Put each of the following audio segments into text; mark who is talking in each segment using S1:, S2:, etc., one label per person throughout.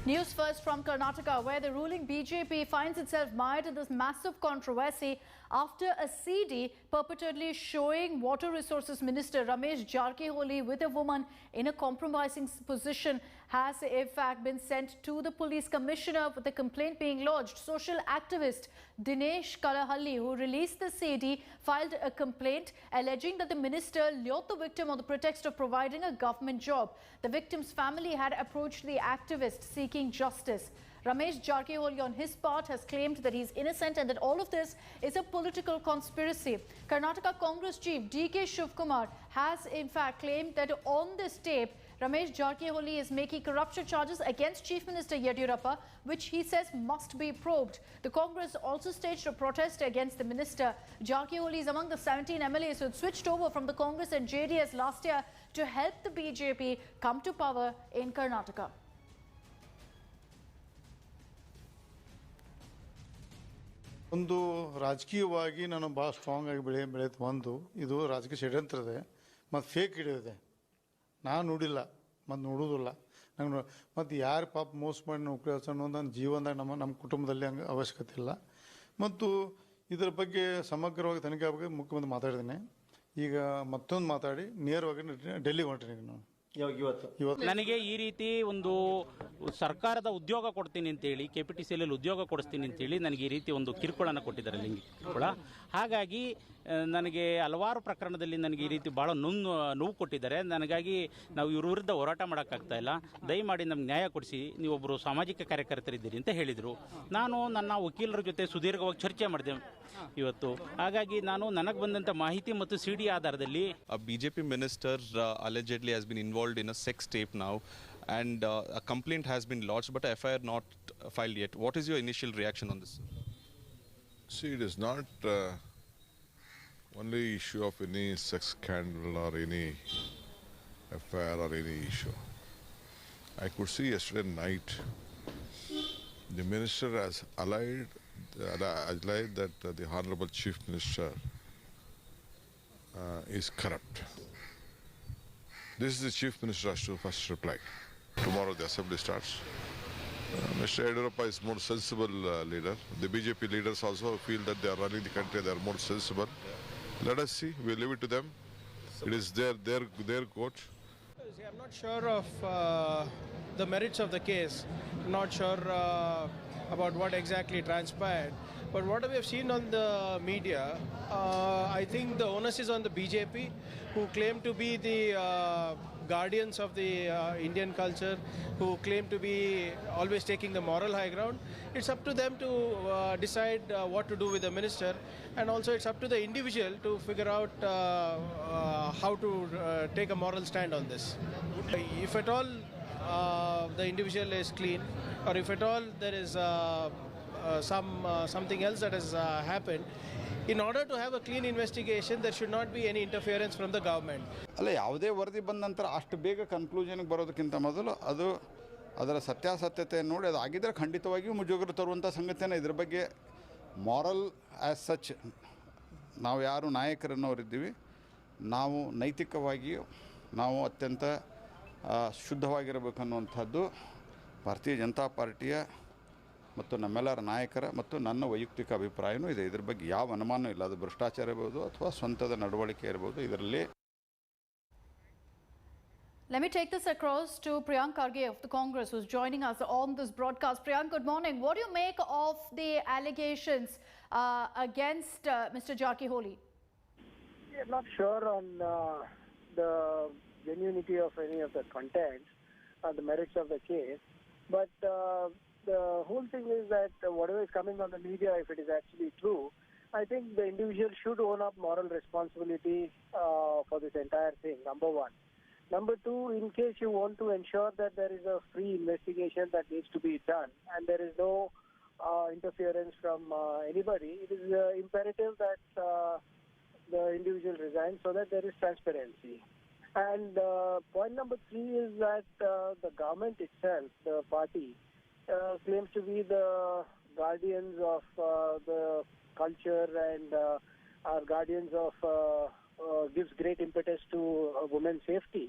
S1: News first from Karnataka, where the ruling BJP finds itself mired in this massive controversy after a CD purportedly showing Water Resources Minister Ramesh Jarkiholi with a woman in a compromising position has in fact been sent to the police commissioner, with the complaint being lodged. Social activist Dinesh Kalahalli, who released the CD, filed a complaint alleging that the minister lured the victim on the pretext of providing a government job. The victim's family had approached the activist seeking justice. Ramesh Jarkiholi, on his part, has claimed that he is innocent and that all of this is a political conspiracy. Karnataka Congress chief DK Shivakumar has in fact claimed that on this tape, Ramesh Jarkiholi is making corruption charges against Chief Minister Yediyurappa, which he says must be probed. The Congress also staged a protest against the minister. Jarkiholi is among the 17 MLAs who had switched over from the Congress and JDS last year to help the BJP come to power in Karnataka.
S2: ಒಂದು ರಾಜಕೀಯವಾಗಿ ನಾನು ಭಾಳ strong ಆಗಿ ಬೆಳೆಯುತ್ತೆ. ಒಂದು ಇದು ರಾಜಕೀಯ ಷಡ್ಯಂತ್ರ ಇದೆ ಮತ್ತು ಫೇಕ್ ಹಿಡಿದಿದೆ. ನಾನು ನೋಡಿಲ್ಲ ಮತ್ತು ನೋಡೋದಿಲ್ಲ. ನಂಗೆ ಮತ್ತು ಯಾರು ಪಾಪ ಮೋಸ ಮಾಡಿ ನೌಕರಿ ಅನ್ನೋದು ನನ್ನ ಜೀವನದಾಗ ನಮ್ಮ ಕುಟುಂಬದಲ್ಲಿ ಹಂಗೆ ಅವಶ್ಯಕತೆ ಇಲ್ಲ. ಮತ್ತು ಇದರ ಬಗ್ಗೆ ಸಮಗ್ರವಾಗಿ ತನಿಖೆ ಆಗಬೇಕು. ಮುಖ್ಯಮಂತ್ರಿ ಮಾತಾಡಿದ್ದೇನೆ. ಈಗ ಮತ್ತೊಂದು ಮಾತಾಡಿ ನೇರವಾಗಿ ಡೆಲ್ಲಿಗೆ ಹೊಂಟೀನಿ ನಾನು.
S3: ನನಗೆ ಈ ರೀತಿ ಒಂದು ಸರ್ಕಾರದ ಉದ್ಯೋಗ ಕೊಡ್ತೀನಿ ಅಂತೇಳಿ, KPTCಯಲ್ಲಿ ಉದ್ಯೋಗ ಕೊಡಿಸ್ತೀನಿ ಅಂತೇಳಿ ನನಗೆ ಈ ರೀತಿ ಒಂದು ಕಿರುಕುಳನ ಕೊಟ್ಟಿದ್ದಾರೆ, ಲಿಂಗಿ ಕಿರುಕುಳ. ಹಾಗಾಗಿ ನನಗೆ ಹಲವಾರು ಪ್ರಕರಣದಲ್ಲಿ ನನಗೆ ಈ ರೀತಿ ಭಾಳ ನೋವು ಕೊಟ್ಟಿದ್ದಾರೆ. ನನಗಾಗಿ ನಾವು ಇವ್ರ ವಿರುದ್ಧ ಹೋರಾಟ ಮಾಡೋಕ್ಕಾಗ್ತಾ ಇಲ್ಲ. ದಯಮಾಡಿ ನಮ್ಗೆ ನ್ಯಾಯ ಕೊಡಿಸಿ, ನೀವೊಬ್ಬರು ಸಾಮಾಜಿಕ ಕಾರ್ಯಕರ್ತರಿದ್ದೀರಿ ಅಂತ ಹೇಳಿದರು. ನಾನು ನನ್ನ ವಕೀಲರ ಜೊತೆ ಸುದೀರ್ಘವಾಗಿ ಚರ್ಚೆ ಮಾಡಿದೆ ಇವತ್ತು. ಹಾಗಾಗಿ ನಾನು ನನಗೆ ಬಂದಂಥ ಮಾಹಿತಿ ಮತ್ತು CD ಆಧಾರದಲ್ಲಿ
S4: BJP minister allegedly has been involved in a sex tape now, and a complaint has been lodged, but a FIR not filed yet. What is your initial reaction on this?
S5: See, it is not only issue of any sex scandal or any affair or any issue. I could see yesterday night the minister has allied that the Honorable Chief Minister is corrupt. This is the Chief Minister has to first reply. Tomorrow the assembly starts. Mr. Yediyurappa is more sensible leader. The BJP leaders also feel that they are running the country, they are more sensible. Let us see, we leave it to them. It is their court.
S6: I'm not sure of the merits of the case. I'm not sure about what exactly transpired. But what we have seen on the media, I think the onus is on the BJP, who claim to be the guardians of the Indian culture, who claim to be always taking the moral high ground. It's up to them to decide what to do with the minister, and also it's up to the individual to figure out how to take a moral stand on this. If at all the individual is clean, or if at all there is something else that has happened, in order to have a clean investigation, there should not be any interference from the government.
S7: ಅಲ್ಲ, ಯಾವುದೇ ವರದಿ ಬಂದ ನಂತರ ಅಷ್ಟು ಬೇಗ ಕನ್ಕ್ಲೂಷನ್ಗೆ ಬರೋದಕ್ಕಿಂತ ಮೊದಲು ಅದರ ಸತ್ಯಾಸತ್ಯತೆ ನೋಡಿ ಅದು ಆಗಿದ್ದರೆ ಖಂಡಿತವಾಗಿಯೂ ಮುಜುಗರ ತರುವಂಥ ಸಂಗತಿಯನ್ನು. ಇದ್ರ ಬಗ್ಗೆ ಮಾರಲ್ ಆ್ಯಸ್ ಸಚ್ ನಾವು ಯಾರು ನಾಯಕರನ್ನವರಿದ್ದೀವಿ, ನಾವು ನೈತಿಕವಾಗಿಯೂ ನಾವು ಅತ್ಯಂತ ಶುದ್ಧವಾಗಿರಬೇಕನ್ನುವಂಥದ್ದು ಭಾರತೀಯ ಜನತಾ ಪಾರ್ಟಿಯ ಮತ್ತು ನಮ್ಮೆಲ್ಲರ ನಾಯಕರ ಮತ್ತು ನನ್ನ ವೈಯಕ್ತಿಕ ಅಭಿಪ್ರಾಯವೂ ಇದೆ. ಇದ್ರ ಬಗ್ಗೆ ಯಾವ ಅನುಮಾನ ಇಲ್ಲ. ಅದು ಭ್ರಷ್ಟಾಚಾರ ಇರ್ಬೋದು ಅಥವಾ ಸ್ವಂತದ ನಡವಳಿಕೆ ಇರ್ಬೋದು, ಇದರಲ್ಲಿ.
S1: Let me take this across to Priyank Kharge of the Congress, who's joining us on this broadcast. Priyank, good morning. What do you make of the allegations against Mr. Jarkiholi?
S8: Yeah, I'm not sure on the genuinity of any of the content or the merits of the case, but the whole thing is that whatever is coming on the media, if it is actually true, I think the individual should own up moral responsibility for this entire thing, number one. Number two, in case you want to ensure that there is a free investigation that needs to be done and there is no interference from anybody, it is imperative that the individual resigns so that there is transparency. And point number three is that the government itself, the party, claims to be the guardians of the culture and are guardians of gives great impetus to women's safety.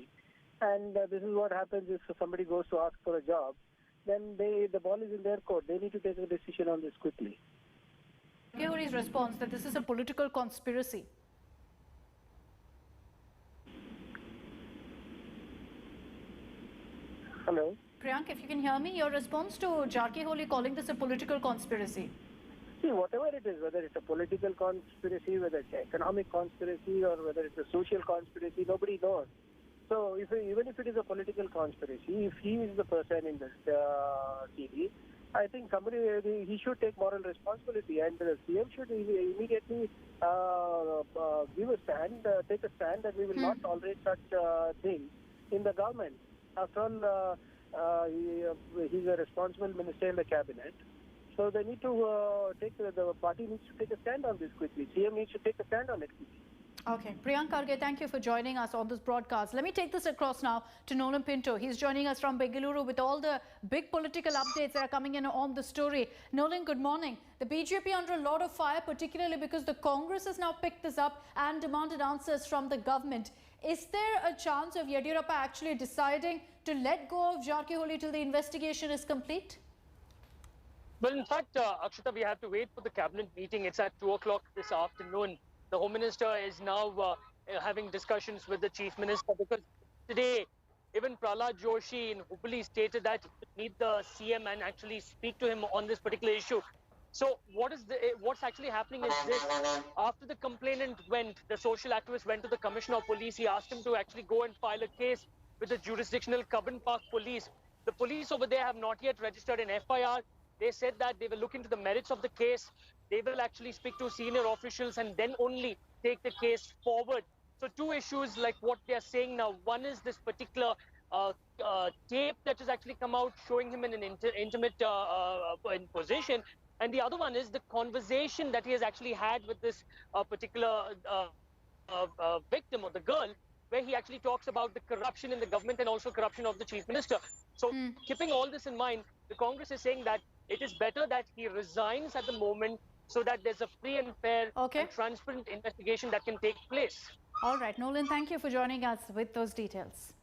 S8: And this is what happens if somebody goes to ask for a job. then the ball is in their court. They need to take a decision on this quickly.
S1: Jarkiholi's response that this is a political conspiracy.
S8: Hello?
S1: Priyank, if you can hear me, your response to Jarkiholi calling this a political conspiracy.
S8: See, whatever it is, whether it's a political conspiracy, whether it's an economic conspiracy, or whether it's a social conspiracy, nobody knows. So even if it is a political conspiracy, if he is the person in this TV, I think he should take moral responsibility, and the CM should immediately give a stand, take a stand that we will not tolerate such things in the government. After all, he's a responsible minister in the cabinet. So they need to the party needs to take a stand on this quickly. CM needs to take a stand on it quickly.
S1: Okay. Priyank Kharge, thank you for joining us on this broadcast. Let me take this across now to Nolan Pinto. He's joining us from Bengaluru with all the big political updates that are coming in on the story. Nolan, good morning. The BJP under a lot of fire, particularly because the Congress has now picked this up and demanded answers from the government. Is there a chance of Yediyurappa actually deciding to let go of Jarkiholi till the investigation is complete?
S9: Well, in fact, Akshita, we have to wait for the cabinet meeting. It's at 2 o'clock this afternoon. The Home Minister is now having discussions with the Chief Minister, because today, even Prahlad Joshi in Hubli stated that he would meet the CM and actually speak to him on this particular issue. So what's actually happening is this: after the complainant the social activist went to the Commissioner of Police, he asked him to actually go and file a case with the jurisdictional Cubbon Park Police. The police over there have not yet registered an FIR. They said that they will look into the merits of the case. They will actually speak to senior officials and then only take the case forward. So two issues like what they are saying now. One is this particular tape that has actually come out showing him in an intimate position. And the other one is the conversation that he has actually had with this particular victim or the girl, where he actually talks about the corruption in the government and also corruption of the Chief Minister. So keeping all this in mind, the Congress is saying that it is better that he resigns at the moment so that there's a free and fair and transparent investigation that can take place.
S1: All right, Nolan, thank you for joining us with those details.